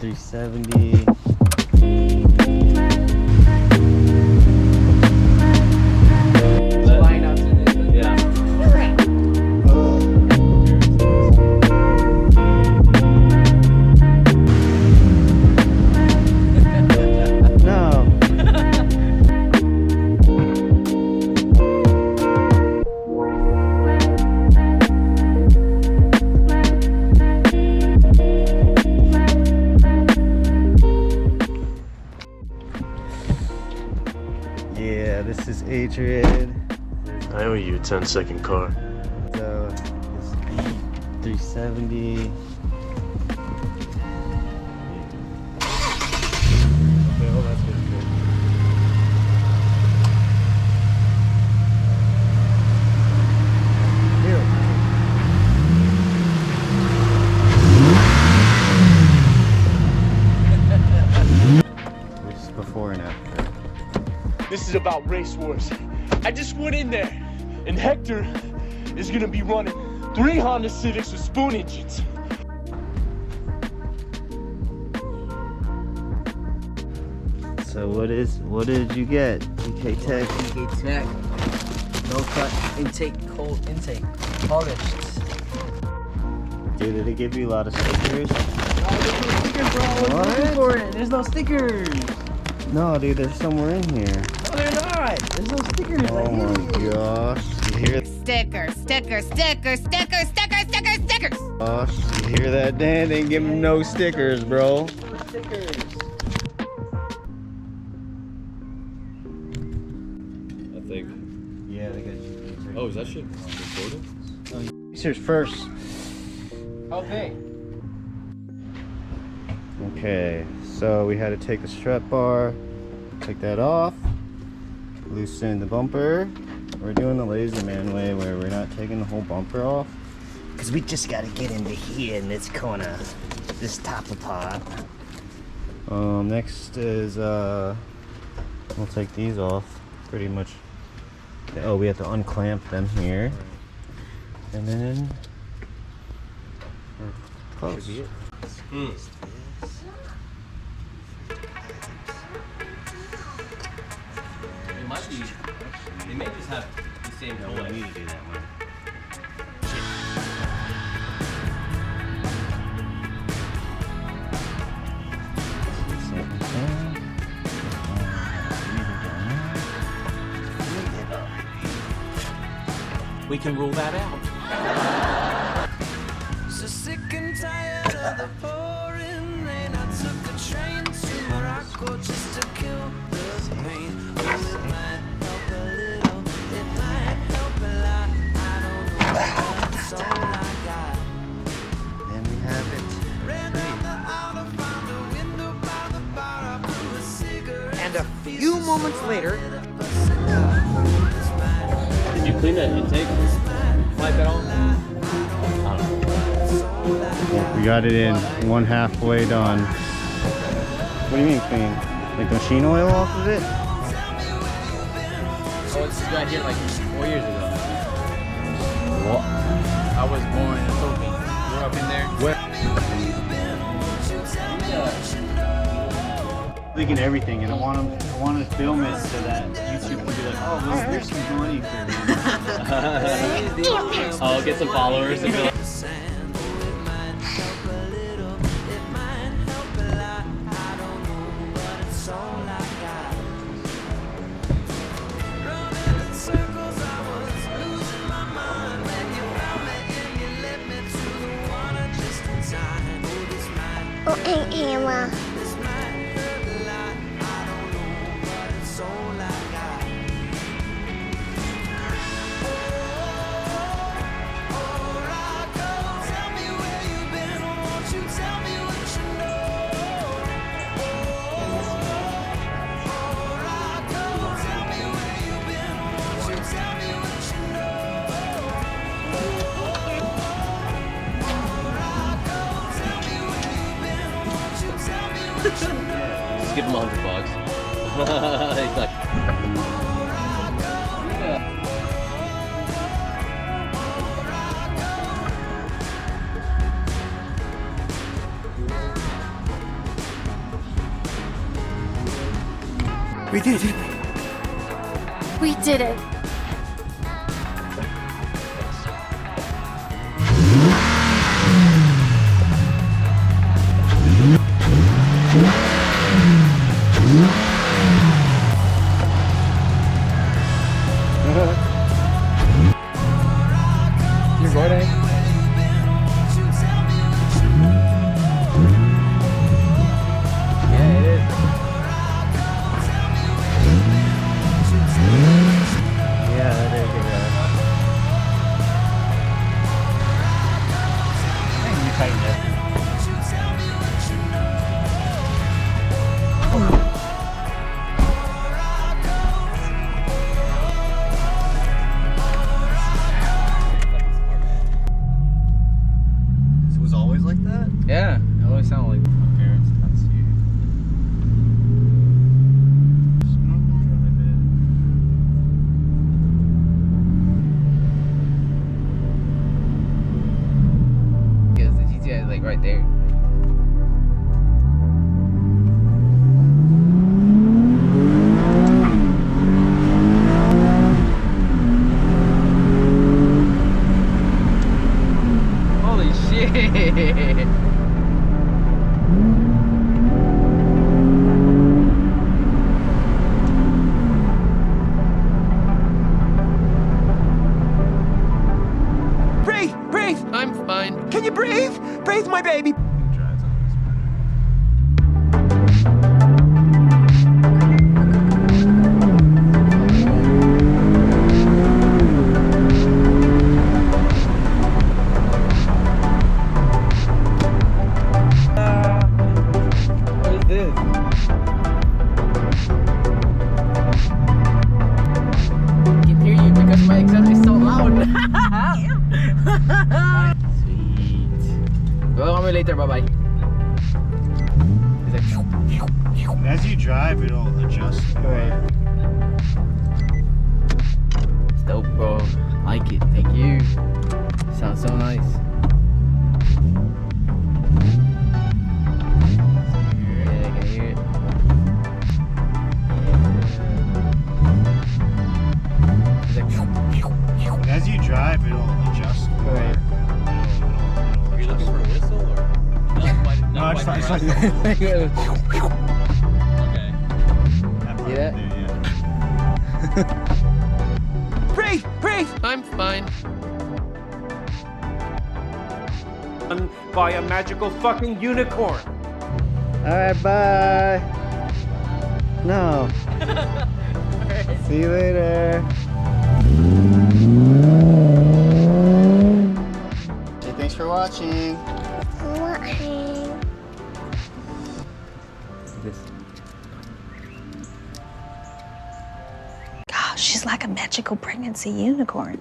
370. Line up to this. Yeah. No. Yeah, this is Adrian. I owe you a 10-second car. So this 370. Okay, oh, that's good. This is before and after. This is about race wars. I just went in there, and Hector is gonna be running 3 Honda Civics with spoon engines. So what did you get? GKtech. GKtech No Cut Intake, cold intake, polished. Dude, did it give you a lot of stickers? Oh, there's no stickers, bro. I was What? looking for it. There's no stickers. No, dude, they're somewhere in here. No, they're not. There's no stickers. Oh my gosh. You hear Stickers, stickers, stickers, stickers, stickers, stickers, stickers. gosh, you hear that, Dan? They didn't give him no stickers, bro. No stickers. I think. Yeah, they got GKtech. Oh, is that shit recorded? Here's first. Okay. Okay, so we had to take the strap bar, take that off, loosen the bumper. We're doing the lazy man way where we're not taking the whole bumper off. Cause we just gotta get into here in this corner, this top part. Next is we'll take these off pretty much. Oh, we have to unclamp them here. And then we're close. It might be. They may just have the same No, toy. we need to do that one. We can rule that out. So sick and tired of the pouring rain. I took a train to Morocco just to kill the pain. Oh, it might help a little, it might help a lot. I don't know, but that's all I got. And we have it. Ran down the aisle, found a window by the bar. I blew a cigarette. And a few moments later, Did you clean that intake? wipe it on. We got it in, one halfway done. What do you mean clean? Like machine oil off of it? Oh, it's got here like 4 years ago. What? I was born in the Philippines. Grew up in there. Leaking everything, and I want to film it so that YouTube can be like, oh, well, here's some money for me. Oh, get some followers and be like, just give him $100. He's like, We did it. We did it. You recording? Yeah, it is. Yeah, there you go. You tightened it. It was always like that? Yeah, it always sounded like my parents. That's you. Because the GTI is like right there. Holy shit! Breathe! Breathe! I'm fine. Can you breathe? Breathe, my baby! What is this? I can hear you because my exhaust is so loud. Sweet. We'll call me later. Bye bye. As you drive, it'll adjust. Right. It's dope, bro. Like it. Thank you. Sounds so nice. Yeah, I can hear it. Yeah. As you drive, it'll adjust. Right. Are you looking for a whistle or? Not quite. No, it's fine. Okay. See that? Breathe! Breathe! I'm fine. By a magical fucking unicorn. Alright, bye. No. See you later. Hey, thanks for watching. This. Gosh, she's like a magical pregnancy unicorn.